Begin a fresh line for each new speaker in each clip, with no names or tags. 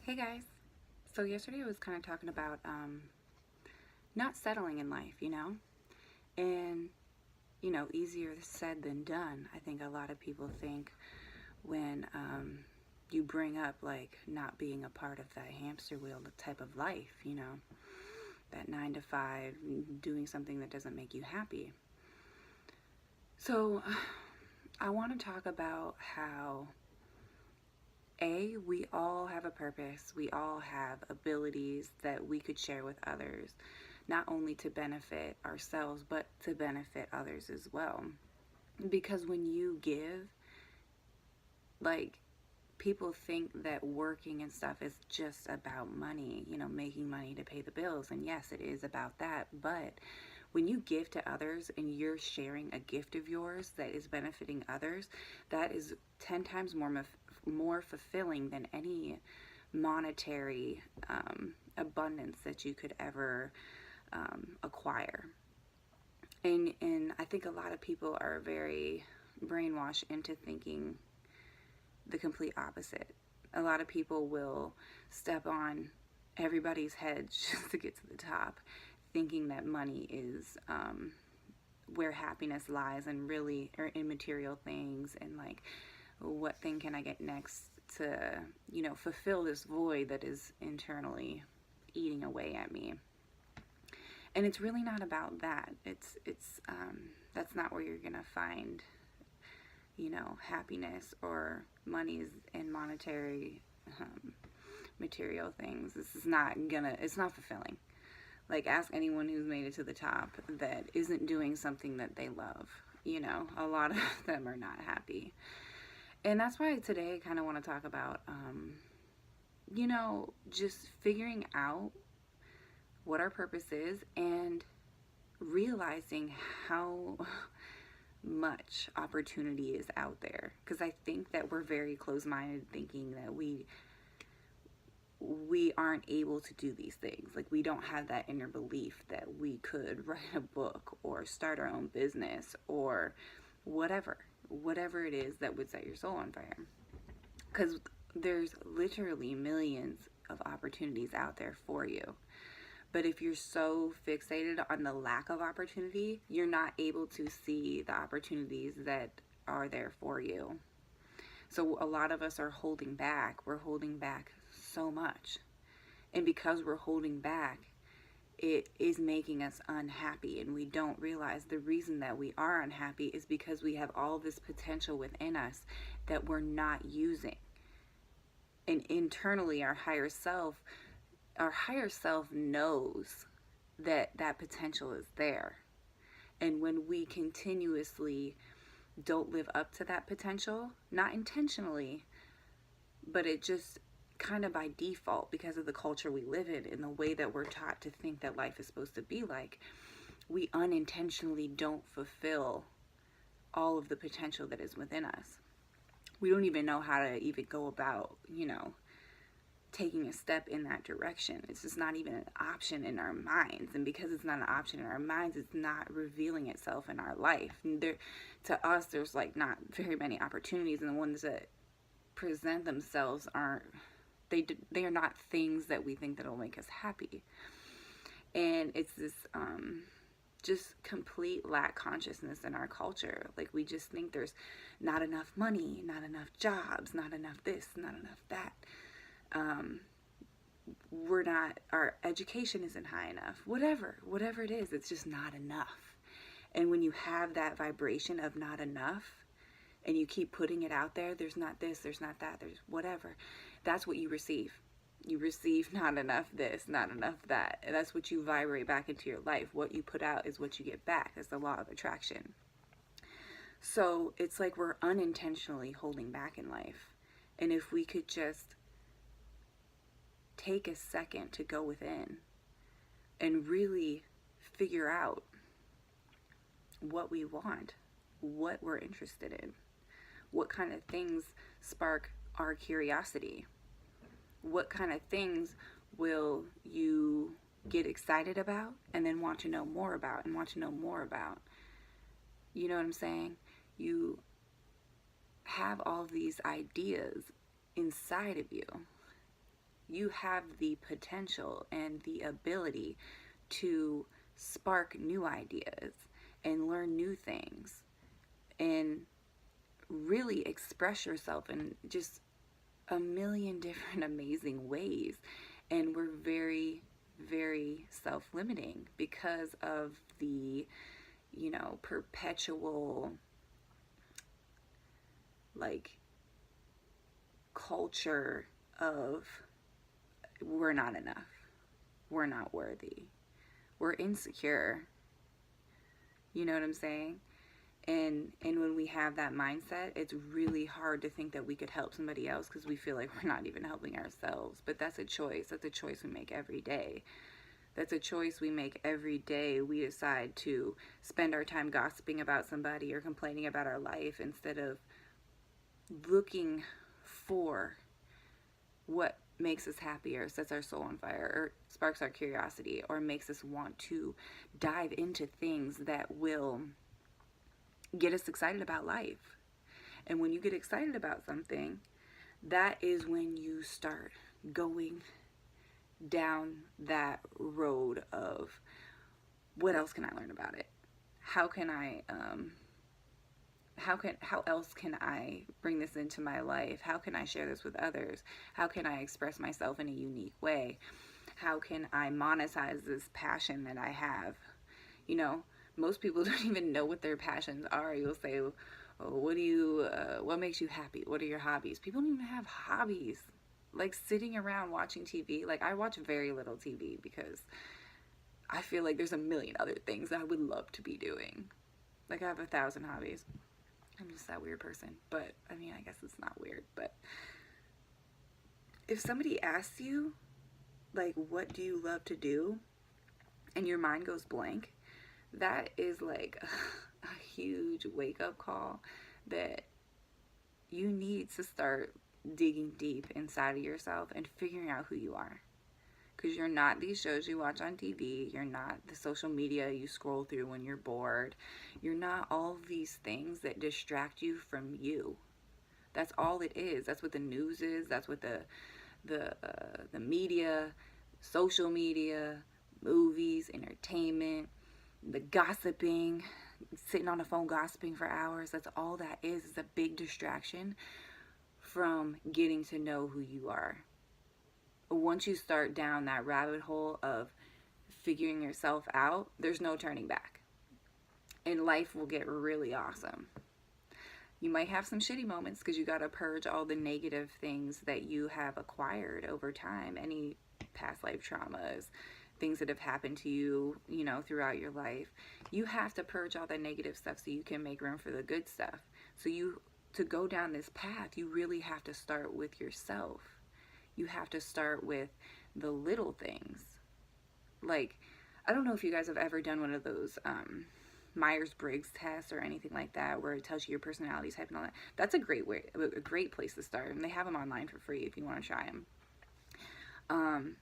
Hey guys. So yesterday I was kind of talking about not settling in life, and easier said than done. I think a lot of people think when you bring up like not being a part of that hamster wheel type of life, that 9 to 5, doing something that doesn't make you happy. So I want to talk about how we all have a purpose. We all have abilities that we could share with others, not only to benefit ourselves, but to benefit others as well. Because when you give, like, people think that working and stuff is just about money, making money to pay the bills. And yes, it is about that. But when you give to others and you're sharing a gift of yours that is benefiting others, that is 10 times more fulfilling than any monetary abundance that you could ever acquire. And I think a lot of people are very brainwashed into thinking the complete opposite. A lot of people will step on everybody's head just to get to the top, thinking that money is where happiness lies, and really are in material things, and like, what thing can I get next to fulfill this void that is internally eating away at me. And it's really not about that. It's that's not where you're gonna find happiness or monies and monetary material things. It's not fulfilling. Like, ask anyone who's made it to the top that isn't doing something that they love. A lot of them are not happy. And that's why today I kind of want to talk about, just figuring out what our purpose is and realizing how much opportunity is out there. Because I think that we're very closed-minded, thinking that we aren't able to do these things. Like, we don't have that inner belief that we could write a book or start our own business or whatever it is that would set your soul on fire. Because there's literally millions of opportunities out there for you. But if you're so fixated on the lack of opportunity, you're not able to see the opportunities that are there for you. So a lot of us are holding back. We're holding back so much. And because we're holding back, it is making us unhappy. And we don't realize the reason that we are unhappy is because we have all this potential within us that we're not using. And internally, our higher self knows that potential is there. And when we continuously don't live up to that potential, not intentionally, but it just kind of by default, because of the culture we live in and the way that we're taught to think that life is supposed to be like, we unintentionally don't fulfill all of the potential that is within us. We don't even know how to even go about, taking a step in that direction. It's just not even an option in our minds. And because it's not an option in our minds, it's not revealing itself in our life. To us, there's like not very many opportunities, and the ones that present themselves they are not things that we think that'll make us happy. And it's this just complete lack consciousness in our culture. Like, we just think there's not enough money, not enough jobs, not enough this, not enough that. Our education isn't high enough. Whatever it is, it's just not enough. And when you have that vibration of not enough, and you keep putting it out there, there's not this, there's not that, there's whatever, that's what you receive. You receive not enough this, not enough that. And that's what you vibrate back into your life. What you put out is what you get back. That's the law of attraction. So it's like we're unintentionally holding back in life. And if we could just take a second to go within and really figure out what we want, what we're interested in, what kind of things spark our curiosity, what kind of things will you get excited about and then want to know more about and want to know more about. You know what I'm saying? You have all these ideas inside of you, You have the potential and the ability to spark new ideas and learn new things and really express yourself in just a million different amazing ways. And we're very, very self-limiting because of the, perpetual, like, culture of we're not enough, we're not worthy, we're insecure. You know what I'm saying? And when we have that mindset, it's really hard to think that we could help somebody else because we feel like we're not even helping ourselves. But that's a choice. That's a choice we make every day. That's a choice we make every day. We decide to spend our time gossiping about somebody or complaining about our life instead of looking for what makes us happy or sets our soul on fire or sparks our curiosity or makes us want to dive into things that will get us excited about life. And when you get excited about something, that is when you start going down that road of what else can I learn about it? How else can I bring this into my life? How can I share this with others? How can I express myself in a unique way? How can I monetize this passion that I have? Most people don't even know what their passions are. You'll say, oh, what makes you happy? What are your hobbies? People don't even have hobbies. Like sitting around watching TV. Like I watch very little TV because I feel like there's a million other things I would love to be doing. Like I have 1,000 hobbies. I'm just that weird person. But I mean, I guess it's not weird. But if somebody asks you, like, what do you love to do? And your mind goes blank, that is like a huge wake-up call that you need to start digging deep inside of yourself and figuring out who you are. Because you're not these shows you watch on TV. You're not the social media you scroll through when you're bored. You're not all these things that distract you from you. That's all it is. That's what the news is. That's what the media, social media, movies, entertainment, the gossiping, sitting on the phone gossiping for hours. That's all that is. It's a big distraction from getting to know who you are. Once you start down that rabbit hole of figuring yourself out, there's no turning back. And life will get really awesome. You might have some shitty moments because you got to purge all the negative things that you have acquired over time. Any past life traumas, things that have happened to you, throughout your life. You have to purge all that negative stuff so you can make room for the good stuff. So to go down this path, you really have to start with yourself. You have to start with the little things. Like, I don't know if you guys have ever done one of those Myers-Briggs tests or anything like that, where it tells you your personality type and all that. That's a great place to start, and they have them online for free if you want to try them.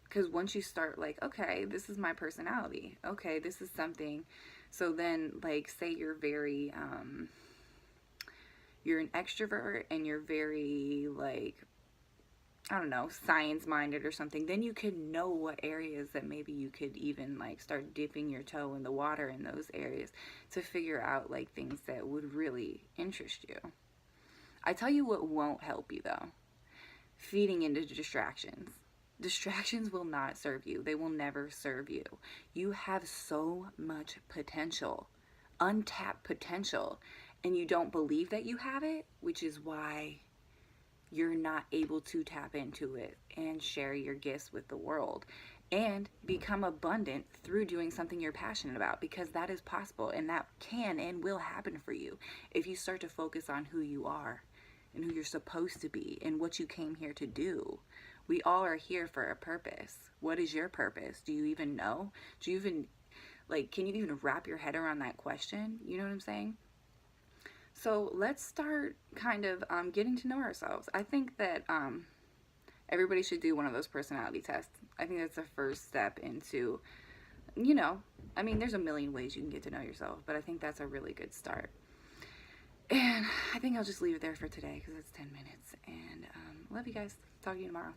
Because once you start, like, okay, this is my personality. Okay, this is something. So then, like, say you're very, you're an extrovert and you're very, like, I don't know, science-minded or something, then you could know what areas that maybe you could even, like, start dipping your toe in the water in those areas to figure out, like, things that would really interest you. I tell you what won't help you, though. Feeding into distractions. Distractions will not serve you. They will never serve you. You have so much potential, untapped potential, and you don't believe that you have it, which is why you're not able to tap into it and share your gifts with the world and become abundant through doing something you're passionate about, because that is possible and that can and will happen for you if you start to focus on who you are and who you're supposed to be and what you came here to do. We all are here for a purpose. What is your purpose? Do you even know? Do you even, like, can you even wrap your head around that question? You know what I'm saying? So let's start kind of getting to know ourselves. I think that everybody should do one of those personality tests. I think that's the first step into, I mean, there's a million ways you can get to know yourself, but I think that's a really good start. And I think I'll just leave it there for today because it's 10 minutes. And love you guys. Talk to you tomorrow.